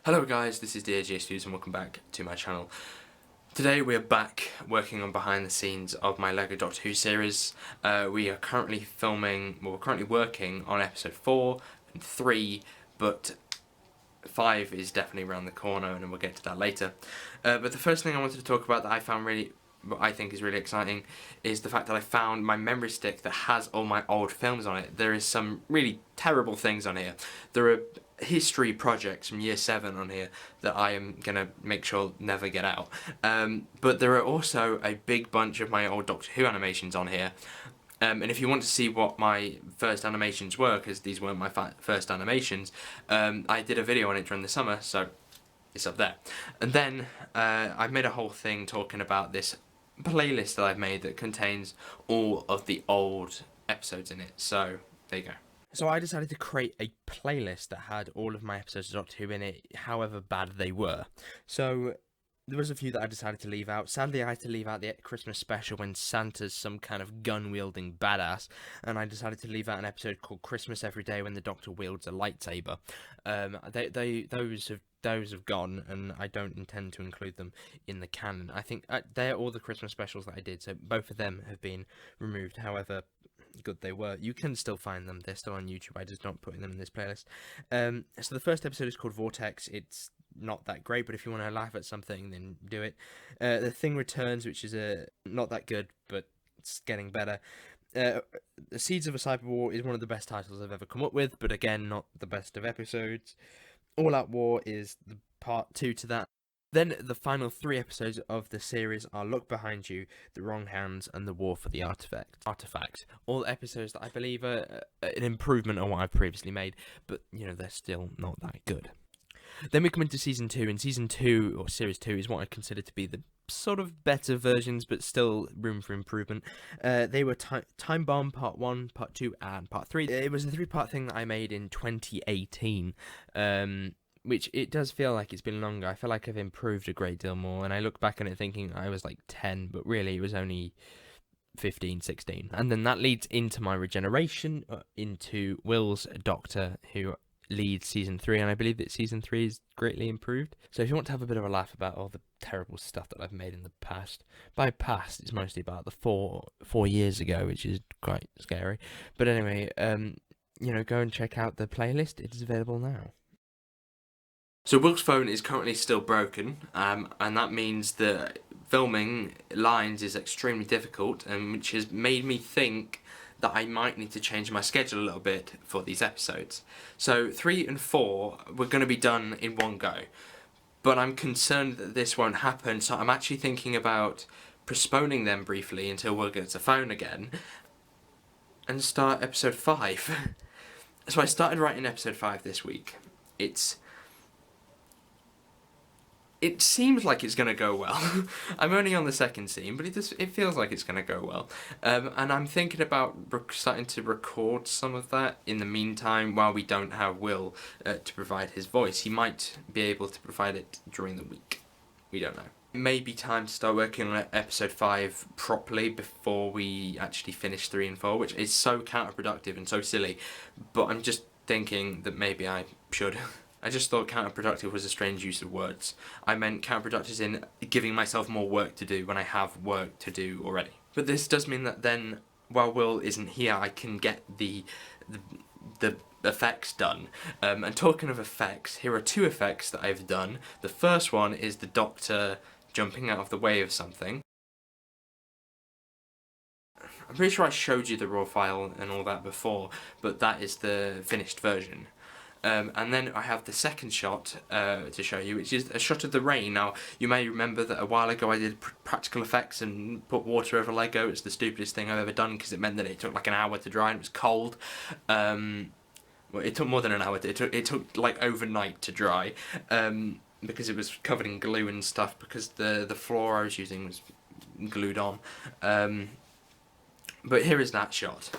Hello guys, this is DAJ Studios and welcome back to my channel. Today we are back working on behind the scenes of my LEGO Doctor Who series. We are currently we're currently working on episode 4 and 3, but 5 is definitely around the corner and we'll get to that later. But the first thing I wanted to talk about that what I think is really exciting is the fact that I found my memory stick that has all my old films on it. There is some really terrible things on here. There are history projects from year 7 on here that I am going to make sure never get out. But there are also a big bunch of my old Doctor Who animations on here. And if you want to see what my first animations were, because these weren't my first animations, I did a video on it during the summer, so it's up there. And then I made a whole thing talking about this playlist that I've made that contains all of the old episodes in it. So there you go. So I decided to create a playlist that had all of my episodes of Doctor Who in it, however bad they were. So there was a few that I decided to leave out. Sadly, I had to leave out the Christmas special when Santa's some kind of gun-wielding badass, and I decided to leave out an episode called Christmas Every Day when the Doctor wields a lightsaber. Those have gone, and I don't intend to include them in the canon. I think they're all the Christmas specials that I did, so both of them have been removed. However good they were, you can still find them. They're still on YouTube. I just not putting them in this playlist. So the first episode is called Vortex. It's not that great, but if you want to laugh at something, then do it. The Thing Returns, which is not that good, but it's getting better. The Seeds of a Cyber War is one of the best titles I've ever come up with, but again, not the best of episodes. All Out War is the part 2 to that. Then the final 3 episodes of the series are Look Behind You, The Wrong Hands, and The War for the Artifact. All episodes that I believe are an improvement on what I've previously made, but, they're still not that good. Then we come into Season 2, and Season 2, or Series 2, is what I consider to be the sort of better versions, but still room for improvement. They were Time Bomb Part 1, Part 2, and Part 3. It was a 3-part thing that I made in 2018, which it does feel like it's been longer. I feel like I've improved a great deal more, and I look back on it thinking I was like 10, but really it was only 15, 16. And then that leads into my regeneration, into Will's Doctor, who leads Season 3, and I believe that Season 3 is greatly improved. So if you want to have a bit of a laugh about all the terrible stuff that I've made in the past, by past, it's mostly about the four years ago, which is quite scary. But anyway, go and check out the playlist. It is available now. So Will's phone is currently still broken, and that means that filming lines is extremely difficult, and which has made me think that I might need to change my schedule a little bit for these episodes. So 3 and 4 were going to be done in one go, but I'm concerned that this won't happen, so I'm actually thinking about postponing them briefly until Will gets a phone again, and start episode 5. So I started writing episode 5 this week. It seems like it's going to go well. I'm only on the second scene, but it feels like it's going to go well. And I'm thinking about starting to record some of that in the meantime while we don't have Will to provide his voice. He might be able to provide it during the week. We don't know. It may be time to start working on episode 5 properly before we actually finish 3 and 4, which is so counterproductive and so silly. But I'm just thinking that maybe I should. I just thought counterproductive was a strange use of words. I meant counterproductive as in giving myself more work to do when I have work to do already. But this does mean that then, while Will isn't here, I can get the effects done. And talking of effects, here are 2 effects that I've done. The first one is the Doctor jumping out of the way of something. I'm pretty sure I showed you the raw file and all that before, but that is the finished version. And then I have the second shot to show you, which is a shot of the rain. Now, you may remember that a while ago I did practical effects and put water over Lego. It's the stupidest thing I've ever done because it meant that it took like an hour to dry and it was cold. Well, it took more than an hour. It took like overnight to dry because it was covered in glue and stuff because the floor I was using was glued on. But here is that shot.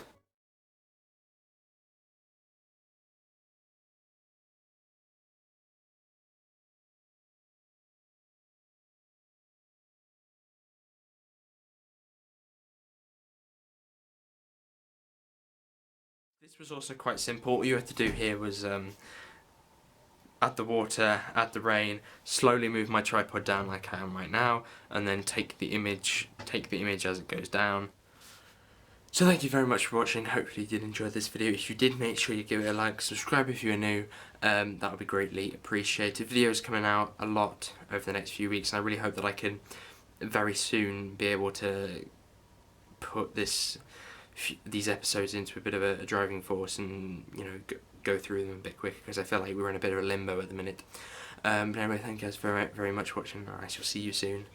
This was also quite simple. All you had to do here was add the water, add the rain, slowly move my tripod down like I am right now, and then take the image as it goes down. So thank you very much for watching. Hopefully you did enjoy this video. If you did, make sure you give it a like, subscribe if you are new. That would be greatly appreciated. Videos coming out a lot over the next few weeks, and I really hope that I can very soon be able to put these episodes into a bit of a driving force, and go through them a bit quicker, because I feel like we're in a bit of a limbo at the minute. But anyway, thank you guys very, very much for watching. I shall see you soon.